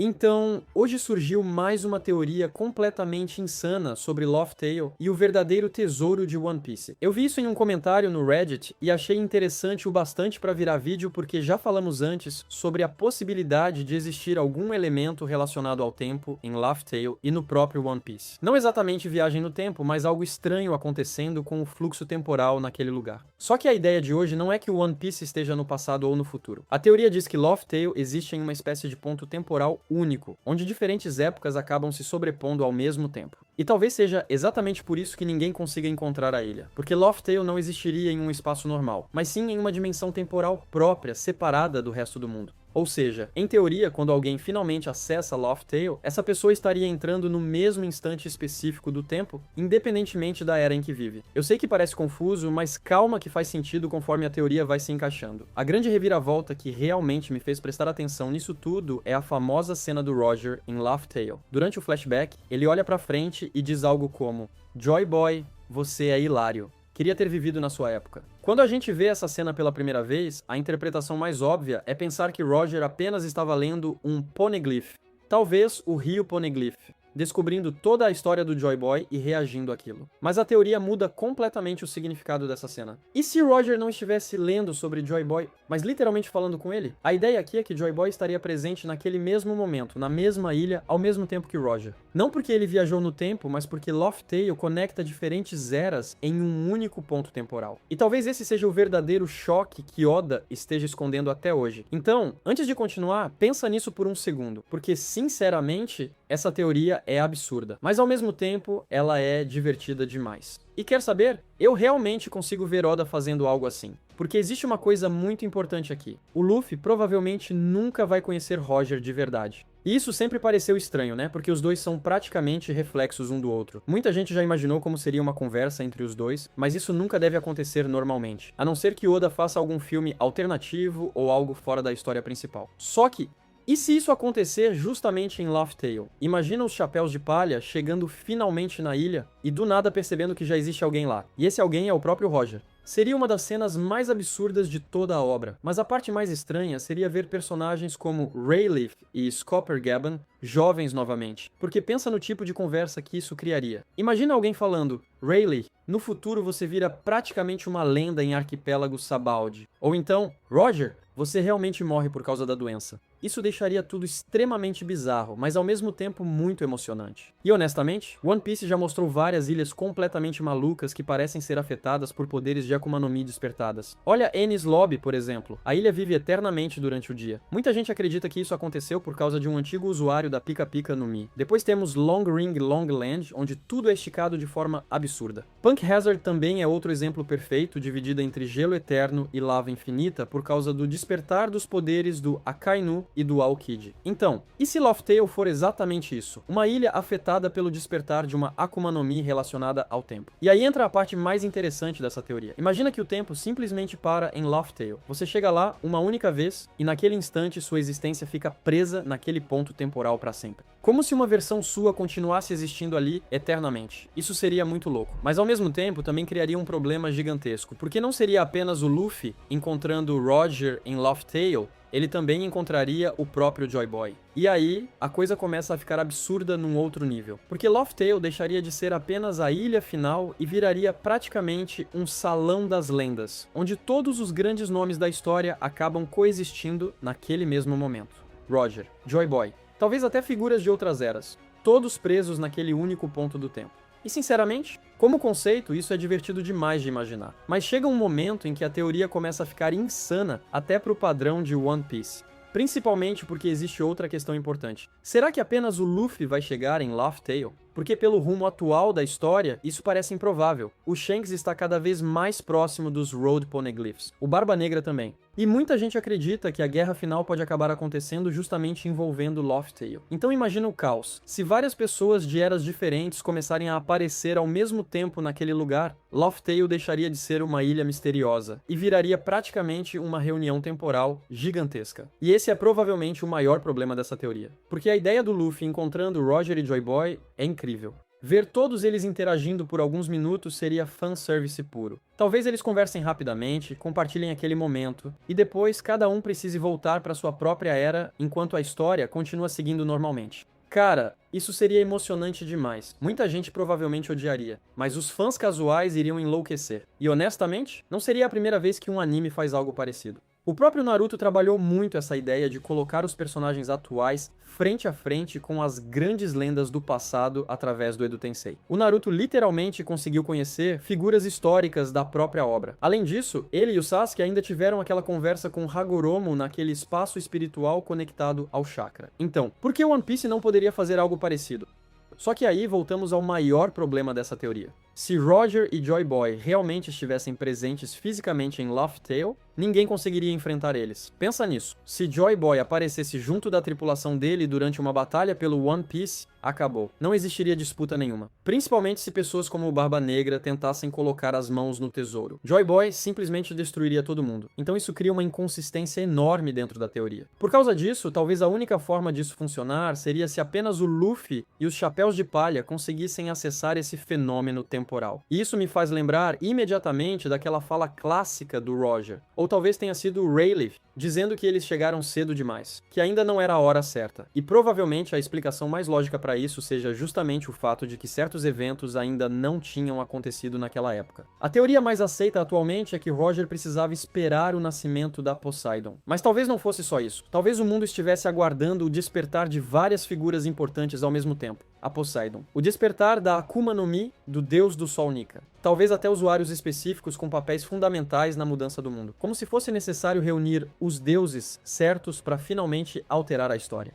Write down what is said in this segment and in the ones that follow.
Então, hoje surgiu mais uma teoria completamente insana sobre Laugh Tale e o verdadeiro tesouro de One Piece. Eu vi isso em um comentário no Reddit e achei interessante o bastante para virar vídeo porque já falamos antes sobre a possibilidade de existir algum elemento relacionado ao tempo em Laugh Tale e no próprio One Piece. Não exatamente viagem no tempo, mas algo estranho acontecendo com o fluxo temporal naquele lugar. Só que a ideia de hoje não é que o One Piece esteja no passado ou no futuro. A teoria diz que Laugh Tale existe em uma espécie de ponto temporal único, onde diferentes épocas acabam se sobrepondo ao mesmo tempo. E talvez seja exatamente por isso que ninguém consiga encontrar a ilha, porque Laugh Tale não existiria em um espaço normal, mas sim em uma dimensão temporal própria, separada do resto do mundo. Ou seja, em teoria, quando alguém finalmente acessa Laugh Tale, essa pessoa estaria entrando no mesmo instante específico do tempo, independentemente da era em que vive. Eu sei que parece confuso, mas calma que faz sentido conforme a teoria vai se encaixando. A grande reviravolta que realmente me fez prestar atenção nisso tudo é a famosa cena do Roger em Laugh Tale. Durante o flashback, ele olha pra frente e diz algo como: "Joy Boy, você é hilário. Queria ter vivido na sua época." Quando a gente vê essa cena pela primeira vez, a interpretação mais óbvia é pensar que Roger apenas estava lendo um poneglyph, talvez o Rio Poneglyph, descobrindo toda a história do Joy Boy e reagindo àquilo. Mas a teoria muda completamente o significado dessa cena. E se Roger não estivesse lendo sobre Joy Boy, mas literalmente falando com ele? A ideia aqui é que Joy Boy estaria presente naquele mesmo momento, na mesma ilha, ao mesmo tempo que Roger. Não porque ele viajou no tempo, mas porque Laugh Tale conecta diferentes eras em um único ponto temporal. E talvez esse seja o verdadeiro choque que Oda esteja escondendo até hoje. Então, antes de continuar, pensa nisso por um segundo, porque sinceramente, essa teoria é absurda, mas ao mesmo tempo ela é divertida demais. E quer saber? Eu realmente consigo ver Oda fazendo algo assim. Porque existe uma coisa muito importante aqui. O Luffy provavelmente nunca vai conhecer Roger de verdade. E isso sempre pareceu estranho, né? Porque os dois são praticamente reflexos um do outro. Muita gente já imaginou como seria uma conversa entre os dois, mas isso nunca deve acontecer normalmente. A não ser que Oda faça algum filme alternativo ou algo fora da história principal. Só que e se isso acontecer justamente em Laugh Tale? Imagina os chapéus de palha chegando finalmente na ilha e do nada percebendo que já existe alguém lá. E esse alguém é o próprio Roger. Seria uma das cenas mais absurdas de toda a obra, mas a parte mais estranha seria ver personagens como Rayleigh e Scopper Gaban jovens novamente, porque pensa no tipo de conversa que isso criaria. Imagina alguém falando: Rayleigh, no futuro você vira praticamente uma lenda em Arquipélago Sabaody. Ou então, Roger, você realmente morre por causa da doença. Isso deixaria tudo extremamente bizarro, mas ao mesmo tempo muito emocionante. E honestamente, One Piece já mostrou várias ilhas completamente malucas que parecem ser afetadas por poderes de Akuma no Mi despertadas. Olha Enies Lobby, por exemplo. A ilha vive eternamente durante o dia. Muita gente acredita que isso aconteceu por causa de um antigo usuário da Pika Pika no Mi. Depois temos Long Ring Long Land, onde tudo é esticado de forma absurda. Punk Hazard também é outro exemplo perfeito, dividido entre gelo eterno e lava infinita por causa do despertar dos poderes do Akainu e do Aokiji. Então, e se Laugh Tale for exatamente isso? Uma ilha afetada pelo despertar de uma Akuma no Mi relacionada ao tempo. E aí entra a parte mais interessante dessa teoria. Imagina que o tempo simplesmente para em Laugh Tale. Você chega lá uma única vez e naquele instante sua existência fica presa naquele ponto temporal para sempre. Como se uma versão sua continuasse existindo ali eternamente. Isso seria muito louco. Mas ao mesmo tempo também criaria um problema gigantesco, porque não seria apenas o Luffy encontrando Roger em Laugh Tale, ele também encontraria o próprio Joy Boy. E aí, a coisa começa a ficar absurda num outro nível. Porque Laugh Tale deixaria de ser apenas a ilha final e viraria praticamente um salão das lendas, onde todos os grandes nomes da história acabam coexistindo naquele mesmo momento. Roger, Joy Boy, talvez até figuras de outras eras, todos presos naquele único ponto do tempo. E sinceramente, como conceito, isso é divertido demais de imaginar. Mas chega um momento em que a teoria começa a ficar insana até pro padrão de One Piece. Principalmente porque existe outra questão importante. Será que apenas o Luffy vai chegar em Laugh Tale? Porque pelo rumo atual da história, isso parece improvável. O Shanks está cada vez mais próximo dos Road Poneglyphs. O Barba Negra também. E muita gente acredita que a guerra final pode acabar acontecendo justamente envolvendo Laugh Tale. Então imagina o caos. Se várias pessoas de eras diferentes começarem a aparecer ao mesmo tempo naquele lugar, Laugh Tale deixaria de ser uma ilha misteriosa e viraria praticamente uma reunião temporal gigantesca. E esse é provavelmente o maior problema dessa teoria. Porque a ideia do Luffy encontrando Roger e Joy Boy é incrível. Ver todos eles interagindo por alguns minutos seria fanservice puro. Talvez eles conversem rapidamente, compartilhem aquele momento, e depois cada um precise voltar para sua própria era enquanto a história continua seguindo normalmente. Cara, isso seria emocionante demais. Muita gente provavelmente odiaria, mas os fãs casuais iriam enlouquecer. E honestamente, não seria a primeira vez que um anime faz algo parecido. O próprio Naruto trabalhou muito essa ideia de colocar os personagens atuais frente a frente com as grandes lendas do passado através do Edo Tensei. O Naruto literalmente conseguiu conhecer figuras históricas da própria obra. Além disso, ele e o Sasuke ainda tiveram aquela conversa com Hagoromo naquele espaço espiritual conectado ao chakra. Então, por que One Piece não poderia fazer algo parecido? Só que aí voltamos ao maior problema dessa teoria. Se Roger e Joy Boy realmente estivessem presentes fisicamente em Laugh Tale, ninguém conseguiria enfrentar eles. Pensa nisso. Se Joy Boy aparecesse junto da tripulação dele durante uma batalha pelo One Piece, acabou. Não existiria disputa nenhuma. Principalmente se pessoas como o Barba Negra tentassem colocar as mãos no tesouro. Joy Boy simplesmente destruiria todo mundo. Então isso cria uma inconsistência enorme dentro da teoria. Por causa disso, talvez a única forma disso funcionar seria se apenas o Luffy e os Chapéus de Palha conseguissem acessar esse fenômeno temporal. E isso me faz lembrar imediatamente daquela fala clássica do Roger. Ou talvez tenha sido o Rayleigh, dizendo que eles chegaram cedo demais, que ainda não era a hora certa. E provavelmente a explicação mais lógica para isso seja justamente o fato de que certos eventos ainda não tinham acontecido naquela época. A teoria mais aceita atualmente é que Roger precisava esperar o nascimento da Poseidon. Mas talvez não fosse só isso. Talvez o mundo estivesse aguardando o despertar de várias figuras importantes ao mesmo tempo. A Poseidon. O despertar da Akuma no Mi, do deus do Sol Nika. Talvez até usuários específicos com papéis fundamentais na mudança do mundo. Como se fosse necessário reunir os deuses certos para finalmente alterar a história.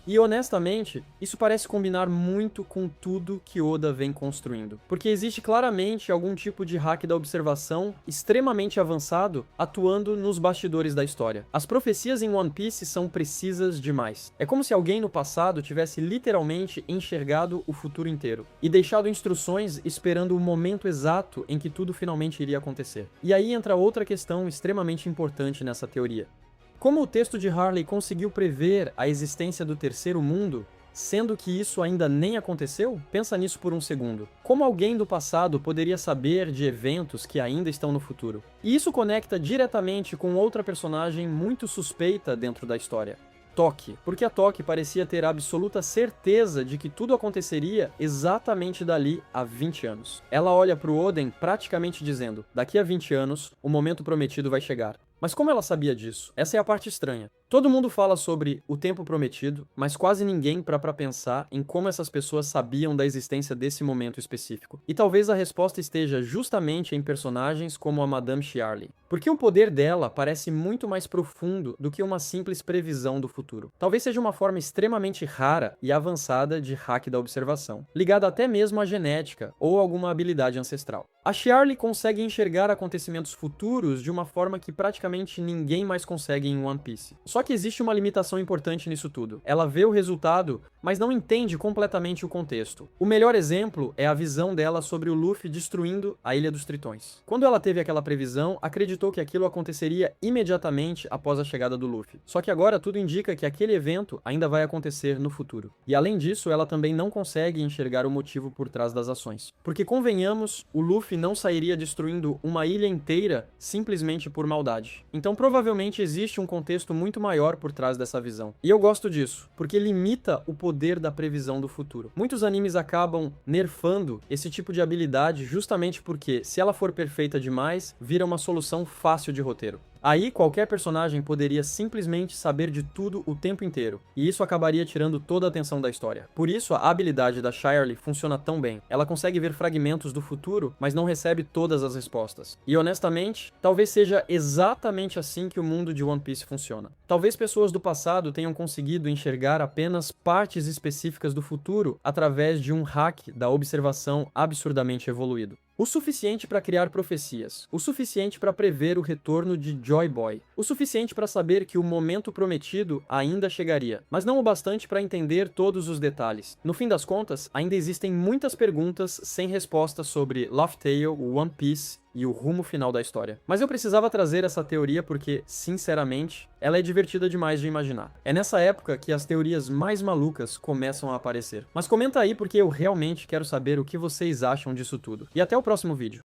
E honestamente, isso parece combinar muito com tudo que Oda vem construindo. Porque existe claramente algum tipo de hack da observação extremamente avançado atuando nos bastidores da história. As profecias em One Piece são precisas demais. É como se alguém no passado tivesse literalmente enxergado o futuro inteiro e deixado instruções esperando o momento exato em que tudo finalmente iria acontecer. E aí entra outra questão extremamente importante nessa teoria. Como o texto de Harley conseguiu prever a existência do terceiro mundo, sendo que isso ainda nem aconteceu? Pensa nisso por um segundo. Como alguém do passado poderia saber de eventos que ainda estão no futuro? E isso conecta diretamente com outra personagem muito suspeita dentro da história. Toque, porque a Toque parecia ter absoluta certeza de que tudo aconteceria exatamente dali a 20 anos. Ela olha para o Oden praticamente dizendo, daqui a 20 anos, o momento prometido vai chegar. Mas como ela sabia disso? Essa é a parte estranha. Todo mundo fala sobre o tempo prometido, mas quase ninguém para pra pensar em como essas pessoas sabiam da existência desse momento específico. E talvez a resposta esteja justamente em personagens como a Madame Chiarly. Porque o poder dela parece muito mais profundo do que uma simples previsão do futuro. Talvez seja uma forma extremamente rara e avançada de hack da observação, ligada até mesmo à genética ou alguma habilidade ancestral. A Chiarly consegue enxergar acontecimentos futuros de uma forma que praticamente ninguém mais consegue em One Piece. Só que existe uma limitação importante nisso tudo. Ela vê o resultado, mas não entende completamente o contexto. O melhor exemplo é a visão dela sobre o Luffy destruindo a Ilha dos Tritões. Quando ela teve aquela previsão, acreditou que aquilo aconteceria imediatamente após a chegada do Luffy. Só que agora tudo indica que aquele evento ainda vai acontecer no futuro. E além disso, ela também não consegue enxergar o motivo por trás das ações. Porque convenhamos, o Luffy não sairia destruindo uma ilha inteira simplesmente por maldade. Então provavelmente existe um contexto muito maior por trás dessa visão. E eu gosto disso, porque limita o poder da previsão do futuro. Muitos animes acabam nerfando esse tipo de habilidade justamente porque, se ela for perfeita demais, vira uma solução fácil de roteiro. Aí, qualquer personagem poderia simplesmente saber de tudo o tempo inteiro, e isso acabaria tirando toda a atenção da história. Por isso, a habilidade da Chiarly funciona tão bem. Ela consegue ver fragmentos do futuro, mas não recebe todas as respostas. E honestamente, talvez seja exatamente assim que o mundo de One Piece funciona. Talvez pessoas do passado tenham conseguido enxergar apenas partes específicas do futuro através de um hack da observação absurdamente evoluído. O suficiente para criar profecias, o suficiente para prever o retorno de Joy Boy, o suficiente para saber que o momento prometido ainda chegaria, mas não o bastante para entender todos os detalhes. No fim das contas, ainda existem muitas perguntas sem respostas sobre Laugh Tale, One Piece e o rumo final da história. Mas eu precisava trazer essa teoria porque, sinceramente, ela é divertida demais de imaginar. É nessa época que as teorias mais malucas começam a aparecer. Mas comenta aí porque eu realmente quero saber o que vocês acham disso tudo. E até o próximo vídeo.